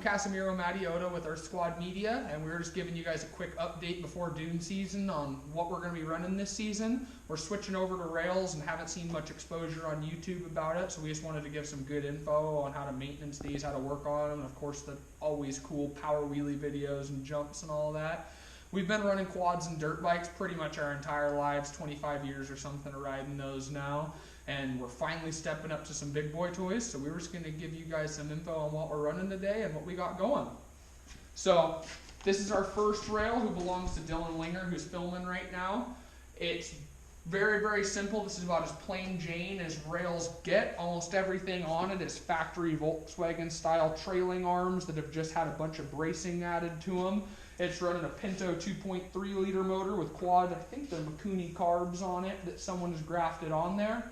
Casimiro Mattiota with our Squad Media, and we're just giving you guys a quick update before dune season on what we're going to be running this season. We're switching over to rails and haven't seen much exposure on YouTube about it, so we just wanted to give some good info on how to maintenance these, how to work on them, and of course the always cool power wheelie videos and jumps and all that. We've been running quads and dirt bikes pretty much our entire lives, 25 years or something of riding those now. And we're finally stepping up to some big boy toys, so we were just going to give you guys some info on what we're running today and what we got going. So this is our first rail, who belongs to Dylan Linger, who's filming right now. It's very, very simple. This is about as plain Jane as rails get. Almost everything on it is factory Volkswagen style trailing arms that have just had a bunch of bracing added to them. It's running a Pinto 2.3 liter motor with quad, I think they're Mikuni carbs on it that someone has grafted on there.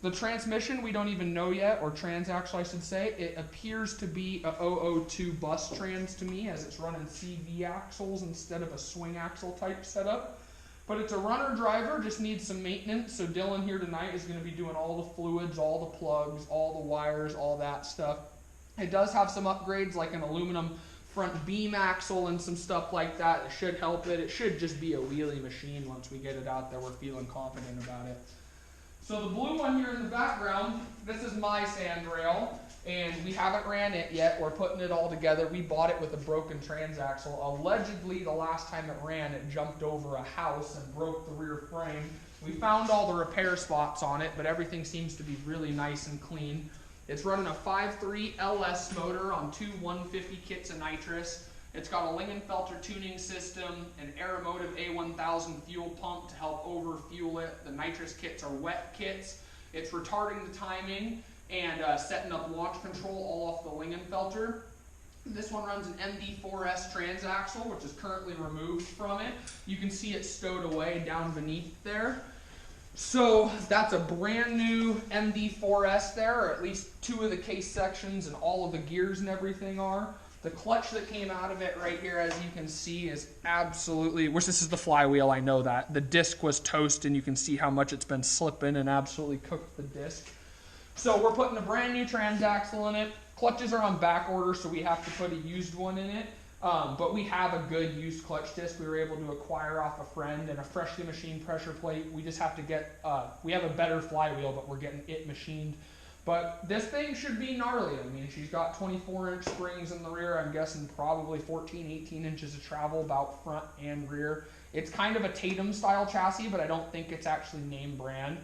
The transmission, we don't even know yet, or transaxle I should say. It appears to be a 002 bus trans to me, as it's running CV axles instead of a swing axle type setup. But it's a runner driver, just needs some maintenance. So Dylan here tonight is going to be doing all the fluids, all the plugs, all the wires, all that stuff. It does have some upgrades like an aluminum front beam axle and some stuff like that. It should help it. It should just be a wheelie machine once we get it out there. We're feeling confident about it. So the blue one here in the background, this is my sand rail, and we haven't ran it yet. We're putting it all together. We bought it with a broken transaxle. Allegedly, the last time it ran, it jumped over a house and broke the rear frame. We found all the repair spots on it, but everything seems to be really nice and clean. It's running a 5.3 LS motor on two 150 kits of nitrous. It's got a Lingenfelter tuning system, an Aeromotive A1000 fuel pump to help over-fuel it. The nitrous kits are wet kits. It's retarding the timing and setting up launch control all off the Lingenfelter. This one runs an MD4S transaxle, which is currently removed from it. You can see it stowed away down beneath there. So that's a brand new MD4S there, or at least two of the case sections and all of the gears and everything are. The clutch that came out of it right here, as you can see, is absolutely, which this is the flywheel, I know that. The disc was toast, and you can see how much it's been slipping and absolutely cooked the disc. So we're putting a brand new transaxle in it. Clutches are on back order, so we have to put a used one in it. But we have a good used clutch disc we were able to acquire off a friend, and a freshly machined pressure plate. We just have to get, we have a better flywheel, but we're getting it machined. But this thing should be gnarly. I mean, she's got 24-inch springs in the rear. I'm guessing probably 14, 18 inches of travel, about front and rear. It's kind of a Tatum-style chassis, but I don't think it's actually name brand.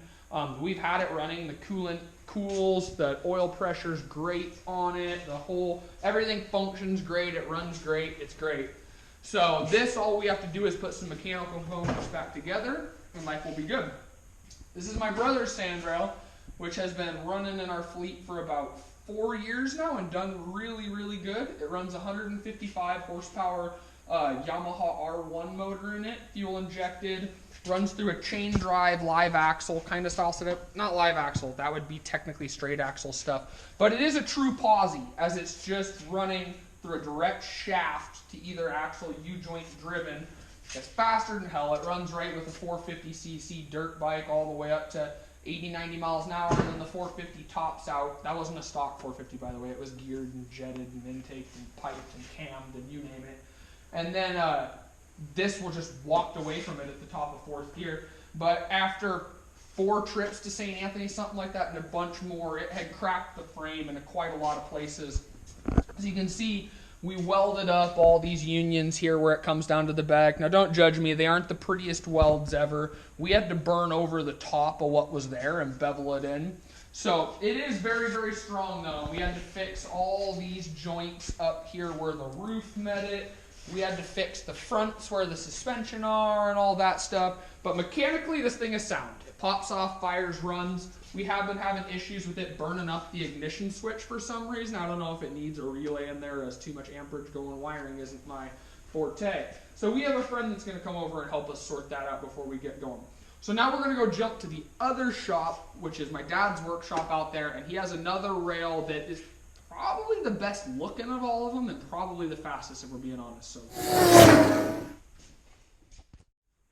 We've had it running. The coolant cools. The oil pressure's great on it. Everything functions great. It runs great. It's great. So this, all we have to do is put some mechanical components back together, and life will be good. This is my brother's sand rail, which has been running in our fleet for about 4 years now and done really, really good. It runs 155 horsepower Yamaha R1 motor in it, fuel injected, runs through a chain drive, live axle kind of style setup. Not live axle, that would be technically straight axle stuff. But it is a true posi, as it's just running through a direct shaft to either axle, U-joint driven. It's faster than hell. It runs right with a 450cc dirt bike all the way up to 80, 90 miles an hour, and then the 450 tops out. That wasn't a stock 450, by the way. It was geared and jetted and intake and piped and cammed and you name it. And then this was just walked away from it at the top of fourth gear. But after 4 trips to St. Anthony, something like that, and a bunch more, it had cracked the frame in quite a lot of places. As you can see, we welded up all these unions here where it comes down to the back. Now don't judge me, they aren't the prettiest welds ever. We had to burn over the top of what was there and bevel it in. So it is very, very strong though. We had to fix all these joints up here where the roof met it. We had to fix the fronts where the suspension are and all that stuff. But mechanically, this thing is sound. It pops off, fires, runs. We have been having issues with it burning up the ignition switch for some reason. I don't know if it needs a relay in there, as too much amperage going wiring isn't my forte. So we have a friend that's going to come over and help us sort that out before we get going. So now we're going to go jump to the other shop, which is my dad's workshop out there, and he has another rail that is probably the best looking of all of them and probably the fastest, if we're being honest. So.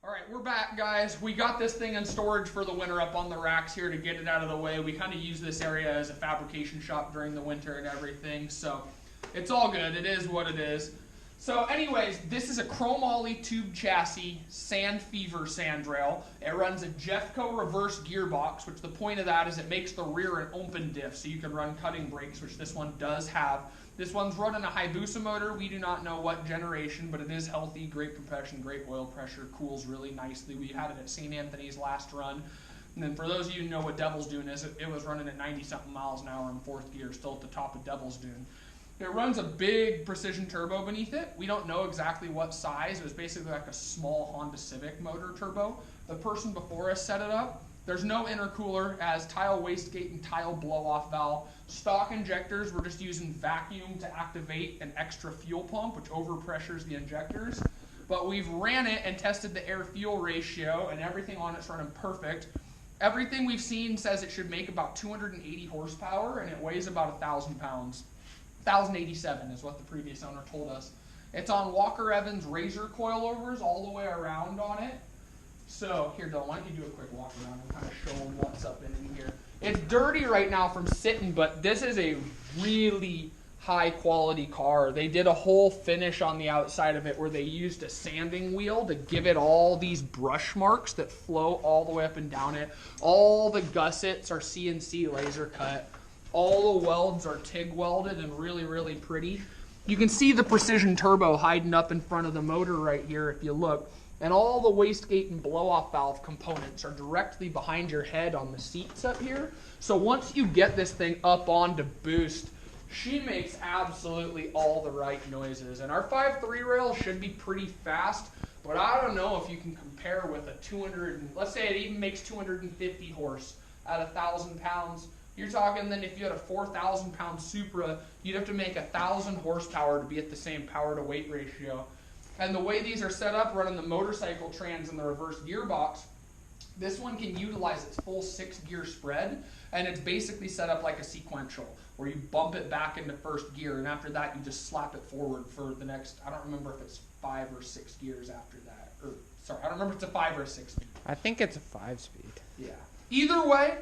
All right, we're back, guys. We got this thing in storage for the winter up on the racks here to get it out of the way. We kind of use this area as a fabrication shop during the winter and everything. So It's all good. It is what it is. So anyways, this is a chromoly tube chassis sand fever sandrail. It runs a Jeffco reverse gearbox, which the point of that is it makes the rear an open diff, so you can run cutting brakes, which this one does have. This one's running a Hyabussa motor. We do not know what generation, but it is healthy, great compression, great oil pressure, cools really nicely. We had it at St. Anthony's last run. And then for those of you who know what Devil's Dune is, it was running at 90-something miles an hour in fourth gear, still at the top of Devil's Dune. It runs a big precision turbo beneath it. We don't know exactly what size. It was basically like a small Honda Civic motor turbo. The person before us set it up. There's no intercooler, as tile wastegate and tile blow-off valve. Stock injectors, we're just using vacuum to activate an extra fuel pump, which overpressures the injectors. But we've ran it and tested the air-fuel ratio, and everything on it's running perfect. Everything we've seen says it should make about 280 horsepower, and it weighs about 1,000 pounds. 1,087 is what the previous owner told us. It's on Walker Evans razor coilovers all the way around on it. So, here, Dylan, why don't you do a quick walk around and kind of show them what's up in here. It's dirty right now from sitting, but this is a really high quality car. They did a whole finish on the outside of it where they used a sanding wheel to give it all these brush marks that flow all the way up and down it. All the gussets are CNC laser cut. All the welds are TIG welded and really, really pretty. You can see the precision turbo hiding up in front of the motor right here if you look. And all the wastegate and blow-off valve components are directly behind your head on the seats up here. So once you get this thing up onto boost, she makes absolutely all the right noises. And our 5.3 rail should be pretty fast, but I don't know if you can compare with a 200, let's say it even makes 250 horse at 1,000 pounds. You're talking then if you had a 4,000 pound Supra, you'd have to make 1,000 horsepower to be at the same power to weight ratio. And the way these are set up, running the motorcycle trans and the reverse gearbox, this one can utilize its full 6-gear spread, and it's basically set up like a sequential, where you bump it back into first gear, and after that you just slap it forward for the next, I don't remember if it's 5 or 6 gears after that. Or, sorry, I don't remember if it's a 5 or a 6 speed. I think it's a 5-speed. Yeah. Either way,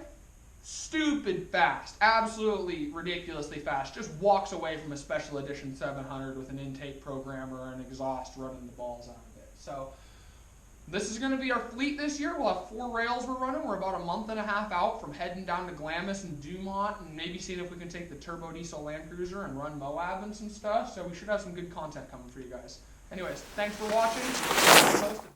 stupid fast, absolutely ridiculously fast. Just walks away from a special edition 700 with an intake programmer and an exhaust running the balls out of it. So this is going to be our fleet this year. We'll have 4 rails we're running. We're about a month and a half out from heading down to Glamis and Dumont and maybe seeing if we can take the turbo diesel Land Cruiser and run Moab and some stuff. So we should have some good content coming for you guys. Anyways, thanks for watching.